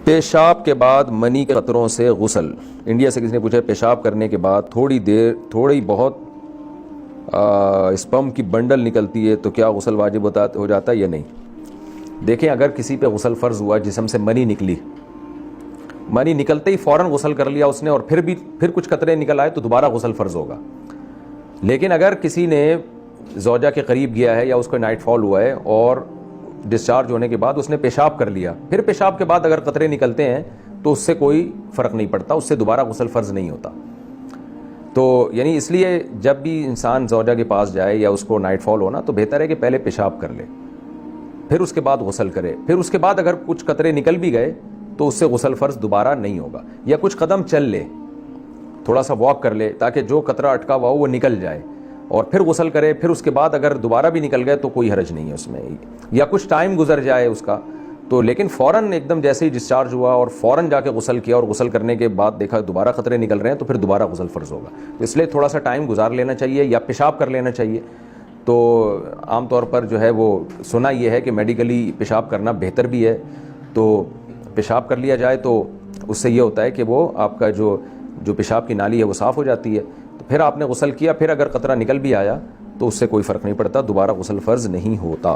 پیشاب کے بعد منی کے قطروں سے غسل. انڈیا سے کسی نے پوچھا پیشاب کرنے کے بعد تھوڑی بہت اسپم کی بنڈل نکلتی ہے تو کیا غسل واجب ہو جاتا ہے یا نہیں؟ دیکھیں اگر کسی پہ غسل فرض ہوا جسم سے منی نکلی، منی نکلتے ہی فوراً غسل کر لیا اس نے اور پھر کچھ قطرے نکل آئے تو دوبارہ غسل فرض ہوگا. لیکن اگر کسی نے زوجہ کے قریب گیا ہے یا اس کو نائٹ فال ہوا ہے اور ڈسچارج ہونے کے بعد اس نے پیشاب کر لیا، پھر پیشاب کے بعد اگر قطرے نکلتے ہیں تو اس سے کوئی فرق نہیں پڑتا، اس سے دوبارہ غسل فرض نہیں ہوتا. تو یعنی اس لیے جب بھی انسان زوجہ کے پاس جائے یا اس کو نائٹ فال ہونا تو بہتر ہے کہ پہلے پیشاب کر لے، پھر اس کے بعد غسل کرے. پھر اس کے بعد اگر کچھ قطرے نکل بھی گئے تو اس سے غسل فرض دوبارہ نہیں ہوگا. یا کچھ قدم چل لے، تھوڑا سا واک کر لے تاکہ جو قطرہ اٹکا ہوا ہو وہ نکل جائے اور پھر غسل کرے. پھر اس کے بعد اگر دوبارہ بھی نکل گئے تو کوئی حرج نہیں ہے اس میں. یا کچھ ٹائم گزر جائے اس کا تو، لیکن فوراً ایک دم جیسے ہی ڈسچارج ہوا اور فوراً جا کے غسل کیا اور غسل کرنے کے بعد دیکھا دوبارہ قطرے نکل رہے ہیں تو پھر دوبارہ غسل فرض ہوگا. تو اس لیے تھوڑا سا ٹائم گزار لینا چاہیے یا پیشاب کر لینا چاہیے. تو عام طور پر جو ہے وہ سنا یہ ہے کہ میڈیکلی پیشاب کرنا بہتر بھی ہے، تو پیشاب کر لیا جائے تو اس سے یہ ہوتا ہے کہ وہ آپ کا جو پیشاب کی نالی ہے وہ صاف ہو جاتی ہے. تو پھر آپ نے غسل کیا، پھر اگر قطرہ نکل بھی آیا تو اس سے کوئی فرق نہیں پڑتا، دوبارہ غسل فرض نہیں ہوتا.